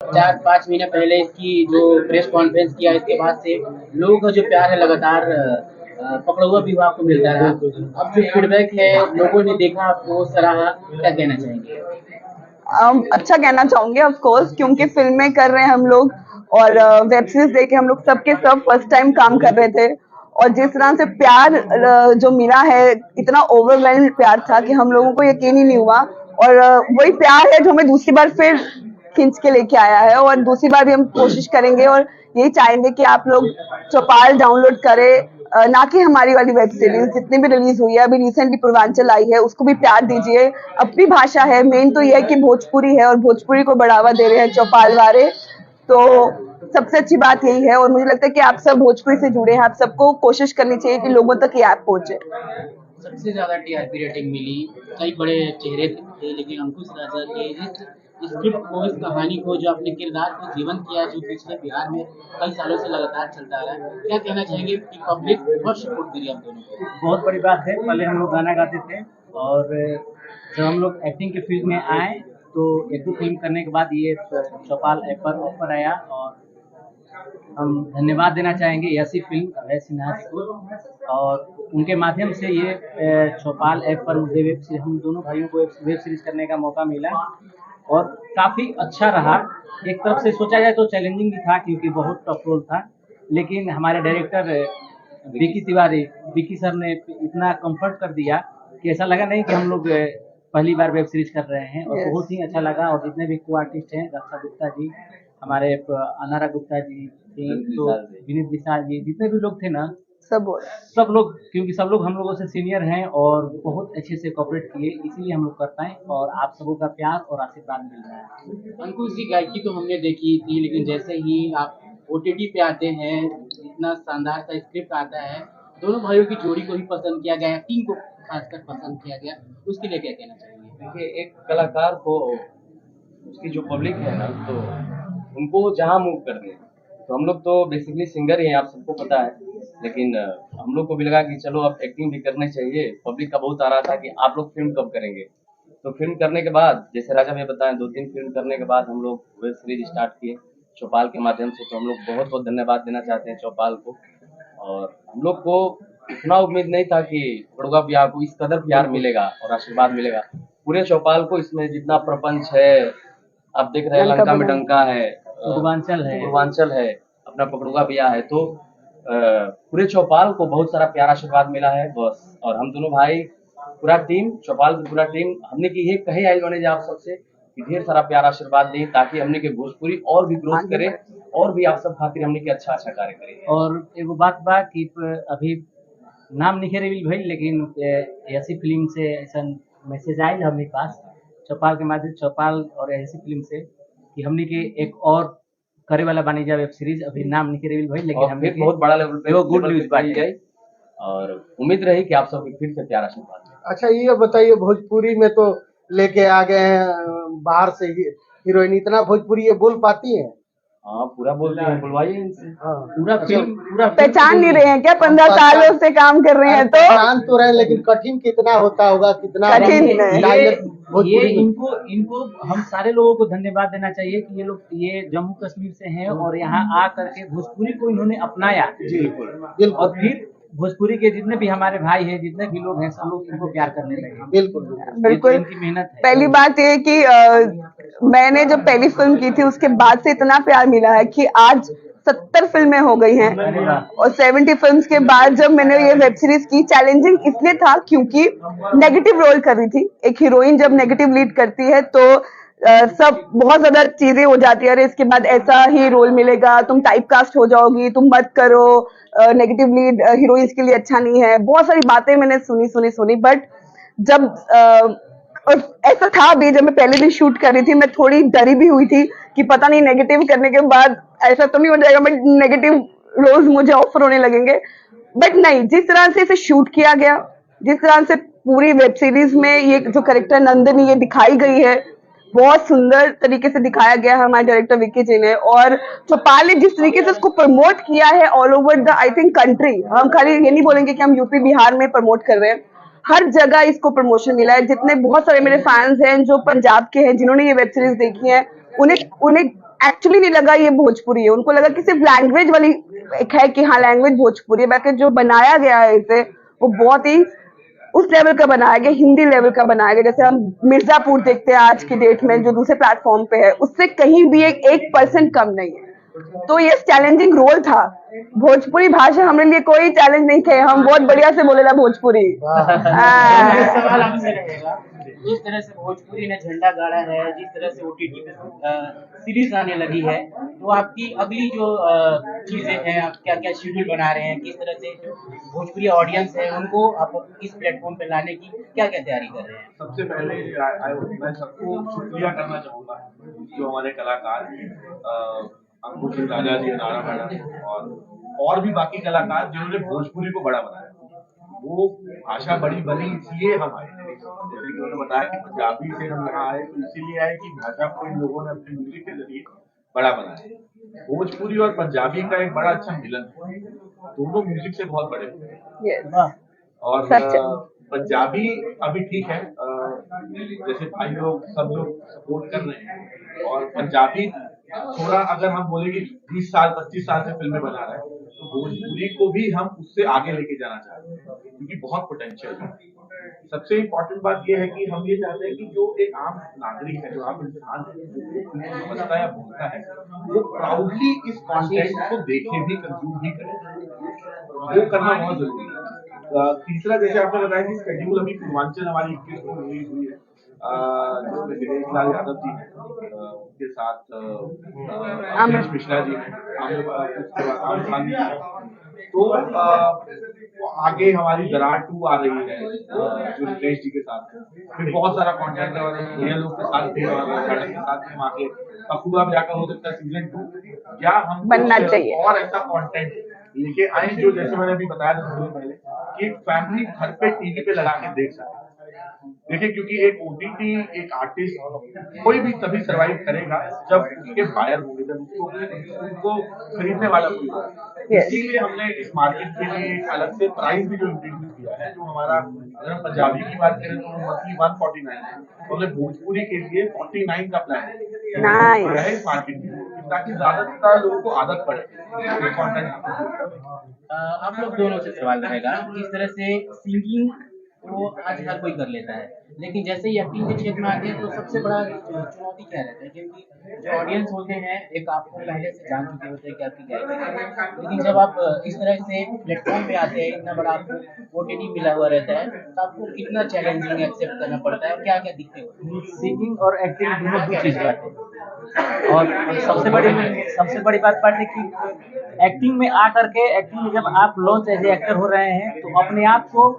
4-5 महीने पहले इसकी जो प्रेस कॉन्फ्रेंस किया, इसके बाद से लोगों का जो प्यार है लगातार पकड़ुआ विभाग को मिलता रहा। अब जो फीडबैक है, लोगों ने देखा, आपको सराहा, क्या कहना चाहेंगे? अच्छा कहना चाहूंगे ऑफ कोर्स, क्योंकि फिल्में कर रहे हैं हम लोग और वेब सीरीज देखे हम लोग सबके सब फर्स्ट टाइम काम कर रहे थे। और जिस तरह से प्यार जो मिला है, इतना ओवरवेल्म प्यार था कि हम लोगों को यकीन ही नहीं हुआ। और वही प्यार है जो हमें दूसरी बार फिर खींच के लेके आया है, और दूसरी बार भी हम कोशिश करेंगे और यही चाहेंगे कि आप लोग चौपाल डाउनलोड करें। ना कि हमारी वाली वेब सीरीज जितनी भी रिलीज हुई है, अभी रिसेंटली पूर्वांचल आई है, उसको भी प्यार दीजिए। अपनी भाषा है, मेन तो ये है कि भोजपुरी है और भोजपुरी को बढ़ावा दे रहे हैं चौपाल वाले। तो सबसे अच्छी बात यही है, और मुझे लगता है कि आप सब भोजपुरी से जुड़े हैं, आप सबको कोशिश करनी चाहिए कि लोगों तक ये ऐप पहुंचे। सबसे ज्यादा टीआरपी रेटिंग मिली, कई बड़े चेहरे थे, लेकिन अंकुश राजा के इस स्क्रिप्ट को, इस कहानी को, जो अपने किरदार को जीवन किया, जो पिछले बिहार में कई सालों से लगातार चलता आ रहा है, क्या कहना चाहेंगे कि पब्लिक बहुत सपोर्ट दे रही है आप दोनों को? बहुत बड़ी बात है। पहले हम लोग गाना गाते थे और जब हम लोग एक्टिंग के फील्ड में आए तो एक दो फिल्म करने के बाद ये चौपाल ऐप पर ऑफर आया, और हम धन्यवाद देना चाहेंगे ऐसी फिल्म अभय सिन्हा जी को, और उनके माध्यम से ये चौपाल ऐप पर मुझे वेब सीरीज, हम दोनों भाइयों को वेब सीरीज करने का मौका मिला और काफ़ी अच्छा रहा। एक तरफ से सोचा जाए तो चैलेंजिंग भी था क्योंकि बहुत टफ रोल था, लेकिन हमारे डायरेक्टर विकी तिवारी, विकी सर ने इतना कंफर्ट कर दिया कि ऐसा लगा नहीं कि हम लोग पहली बार वेब सीरीज कर रहे हैं, और बहुत ही अच्छा लगा। और जितने भी को आर्टिस्ट हैं, रक्षा गुप्ता जी, हमारे अनारा गुप्ता जी, तो विनीत विशाल जी, जितने भी लोग थे ना, सब लोग, क्योंकि सब लोग हम लोगों से सीनियर हैं और बहुत अच्छे से कोऑपरेट किए, इसीलिए हम लोग कर पाए और आप सबों का प्यार और आशीर्वाद मिल रहा है। अंकुश जी, गायकी तो हमने देखी थी, लेकिन जैसे ही आप ओटीटी पे आते हैं, इतना शानदार सा स्क्रिप्ट आता है, दोनों भाइयों की जोड़ी को ही पसंद किया गया, एक्टिंग को खासकर पसंद किया गया, उसके लिए क्या कहना चाहेंगे? देखिए, एक कलाकार को उसकी जो पब्लिक है ना, तो उनको जहाँ मूव कर दे, तो हम लोग तो बेसिकली सिंगर ही हैं, आप सबको पता है, लेकिन हम लोग को भी लगा कि चलो अब एक्टिंग भी करनी चाहिए। पब्लिक का बहुत आ रहा था कि आप लोग फिल्म कब करेंगे, तो फिल्म करने के बाद, जैसे राजा भाई बताएं, 2-3 फिल्म करने के बाद हम लोग वेब सीरीज स्टार्ट किए चौपाल के माध्यम से। तो हम लोग बहुत बहुत धन्यवाद देना चाहते हैं चौपाल को। और हम लोग को इतना उम्मीद नहीं था कि बड़ुआ भैया को इस कदर प्यार मिलेगा और आशीर्वाद मिलेगा। पूरे चौपाल को, इसमें जितना प्रपंच है, आप देख रहे हैं, लंका में डंका है, पूर्वांचल है, अपना पकड़ुआ भैया है, तो पूरे चौपाल को बहुत सारा प्यार आशीर्वाद मिला है बस। और हम दोनों भाई, पूरा टीम, चौपाल की पूरा टीम, हमने की ये कहे आई बने आप सबसे कि ढेर सारा प्यार आशीर्वाद दें, ताकि हमने के भोजपुरी और भी ग्रोथ करे और भी आप सब खातिर हमने के अच्छा अच्छा कार्य करें। और एगो बात बा कि अभी नाम नहीं रिवील भइल, लेकिन ऐसी फिल्म से ऐसा मैसेज आयल हमने पास चौपाल के माध्यम, चौपाल और ऐसी फिल्म से, कि हमने के एक और करे वाला बानी जा वेब सीरीज, अभी नाम नहीं रिवील भइल, लेकिन हमने बहुत बड़ा लेवल पे वो गुड न्यूज बात है और उम्मीद रही कि आप सबके फिर से प्यार आशीर्वाद। अच्छा, ये बताइए, भोजपुरी में तो लेके आ गए हैं बाहर से हीरोइन, इतना भोजपुरी ये बोल पाती है? हाँ, पूरा बोलते हैं, बुलवाइए इनसे। हाँ, पूरा पहचान नहीं रहे हैं क्या? 15 साल से काम कर रहे हैं तो पहचान तो रहे, लेकिन कठिन कितना होता होगा, कितना कठिन ये इनको हम सारे लोगों को धन्यवाद देना चाहिए कि ये लोग, ये जम्मू कश्मीर से हैं और यहाँ आ करके भोजपुरी को इन्होंने अपनाया। बिल्कुल। और फिर भोजपुरी के जितने भी हमारे भाई हैं, जितने भी लोग हैं, सब लोग इनको प्यार करने लगे। बिल्कुल इनकी मेहनत है। पहली बात ये कि मैंने जब पहली फिल्म की थी उसके बाद से इतना प्यार मिला है कि आज 70 फिल्में हो गई हैं, और 70 फिल्म्स के बाद जब मैंने ये वेब सीरीज की, चैलेंजिंग इसलिए था क्योंकि नेगेटिव रोल कर रही थी। एक हीरोइन जब नेगेटिव लीड करती है तो सब बहुत ज्यादा चीजें हो जाती है, अरे इसके बाद ऐसा ही रोल मिलेगा, तुम टाइप कास्ट हो जाओगी, तुम मत करो, नेगेटिव लीड हीरोइंस के लिए अच्छा नहीं है, बहुत सारी बातें मैंने सुनी। बट जब और ऐसा था भी, जब मैं पहले दिन शूट कर रही थी, मैं थोड़ी डरी भी हुई थी कि पता नहीं नेगेटिव करने के बाद ऐसा तो नहीं हो जाएगा, मैं नेगेटिव रोल्स मुझे ऑफर होने लगेंगे। बट नहीं, जिस तरह से इसे शूट किया गया, जिस तरह से पूरी वेब सीरीज में ये जो कैरेक्टर नंदिनी ये दिखाई गई है, बहुत सुंदर तरीके से दिखाया गया है हमारे डायरेक्टर विक्की जी ने। और चौपाल ने जिस तरीके से उसको प्रमोट किया है all over the, I think, country, हम खाली ये नहीं बोलेंगे कि हम यूपी बिहार में प्रमोट कर रहे हैं, हर जगह इसको प्रमोशन मिला है। जितने बहुत सारे मेरे फैंस हैं जो पंजाब के हैं, जिन्होंने ये वेब सीरीज देखी है, उन्हें एक्चुअली नहीं लगा ये भोजपुरी है, उनको लगा कि सिर्फ लैंग्वेज वाली एक है कि हाँ लैंग्वेज भोजपुरी है, बाकी जो बनाया गया है इसे वो बहुत ही उस लेवल का बनाया गया, हिंदी लेवल का बनाया गया। जैसे हम मिर्जापुर देखते हैं आज की डेट में जो दूसरे प्लेटफॉर्म पे है, उससे कहीं भी 1% कम नहीं है। तो ये चैलेंजिंग रोल था। भोजपुरी भाषा हमारे लिए कोई चैलेंज नहीं थे, हम बहुत बढ़िया से बोलेला भोजपुरी। मेरा सवाल आपसे रहेगा, जिस तरह से भोजपुरी ने झंडा गाड़ा है, जिस तरह से ओटीटी पे सीरीज आने लगी है, तो आपकी अगली जो चीजें हैं, आप क्या क्या शेड्यूल बना रहे हैं, किस तरह से जो भोजपुरी ऑडियंस है उनको आप इस प्लेटफॉर्म पे लाने की क्या क्या तैयारी कर रहे हैं? सबसे पहले मैं सबको शुक्रिया करना चाहूँगा जो हमारे कलाकार अंकुश राजा जी, नारा मैडम और भी बाकी कलाकार जिन्होंने भोजपुरी को बड़ा बनाया। वो भाषा बड़ी बनी इसलिए हम आए, जैसे कि उन्होंने बताया कि पंजाबी से हम यहाँ आए तो इसीलिए आए कि भाषा को इन लोगों ने अपने म्यूजिक के जरिए बड़ा बनाया। भोजपुरी और पंजाबी का एक बड़ा अच्छा मिलन है, दोनों म्यूजिक से बहुत बड़े हैं। Yes. और सच है। पंजाबी अभी ठीक है, जैसे भाई लोग सब लोग सपोर्ट कर रहे हैं, और पंजाबी थोड़ा अगर हम बोले कि 20 साल 25 साल से फिल्में बना रहे हैं, तो भोजपुरी को भी हम उससे आगे लेके जाना चाहते हैं क्योंकि बहुत पोटेंशियल है। सबसे इम्पोर्टेंट बात यह है कि हम ये चाहते हैं कि जो एक आम नागरिक है, जो आम इंसान है, जो समझता है या बोलता है, वो प्राउडली इस कंटेंट को देखे भी, कंज्यूम भी करे। वो करना बहुत जरूरी है। तीसरा, जैसे आपने बताया कि शेड्यूल अभी पूर्वांचल हमारी 21 को रिलीज हुई है, जिसमें दिनेश लाल यादव जी हैं, उनके साथ अमरीश मिश्रा जी हैं, आमिर खान जी हैं। तो आगे हमारी दरार 2 आ रही है जो रितेश जी के साथ है। फिर बहुत सारा कंटेंट है और भैया लोग के साथ भी और सड़क के साथ भी हम आगे अखूबा भी आकर हो सकता है सीजन 2 या हम बनना चाहिए और ऐसा कंटेंट लेके आए जो जैसे मैंने अभी बताया था थोड़ी पहले कि फैमिली घर पे टीवी पे लगा के देख सकते। देखिए, क्योंकि एक ओटीटी, एक आर्टिस्ट कोई भी तभी सरवाइव करेगा जब उसके बायर होंगे, जब उनको खरीदने वाला कोई होगा। इसीलिए हमने इस मार्केट के लिए एक अलग से प्राइस भी जो इंट्रोड्यूस किया है, जो हमारा, अगर हम पंजाबी की बात करें तो मंथली 149 है, तो हमने भोजपुरी के लिए 49 का प्लान है इस मार्केट में, ताकि ज्यादातर लोगों को आदत पड़े कंटेंट। आप लोग दोनों से सवाल रहेगा, किस तरह से सिंगिंग वो आज हर कोई कर लेता है, लेकिन जैसे ही एक्टिंग के क्षेत्र में आते हैं तो सबसे बड़ा चुनौती क्या रहता है? क्योंकि जो ऑडियंस होते हैं एक आपको पहले से जान चुके होते हैं कि आपकी क्या है, लेकिन जब आप इस तरह से प्लेटफॉर्म पे आते हैं, इतना बड़ा आपको ओटीटी मिला हुआ रहता है, तो आपको कितना चैलेंजिंग एक्सेप्ट करना पड़ता है और क्या क्या दिक्कतें होती हैं? सिंगिंग और एक्टिंग दोनों दो चीज बात है, और सबसे बड़ी बात है कि एक्टिंग में आ करके, एक्टिंग में जब आप लॉन्च एज एक्टर हो रहे हैं तो अपने आप को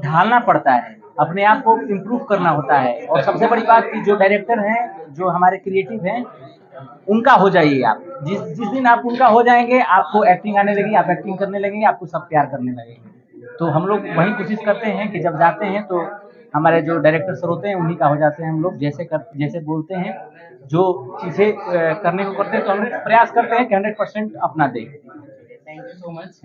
ढालना पड़ता है, अपने आप को इम्प्रूव करना होता है। और सबसे बड़ी बात कि जो डायरेक्टर हैं, जो हमारे क्रिएटिव हैं, उनका हो जाइए आप। जिस दिन आप उनका हो जाएंगे, आपको एक्टिंग आने लगेगी, आप एक्टिंग करने लगेंगे, आपको सब प्यार करने लगेंगे। तो हम लोग वही कोशिश करते हैं कि जब जाते हैं तो हमारे जो डायरेक्टर सर होते हैं उन्हीं का हो जाते हैं हम लोग। जैसे बोलते हैं, जो चीज़ें करने को करते हैं, तो हम लोग प्रयास करते हैं कि 100% अपना दें। Thank you so much.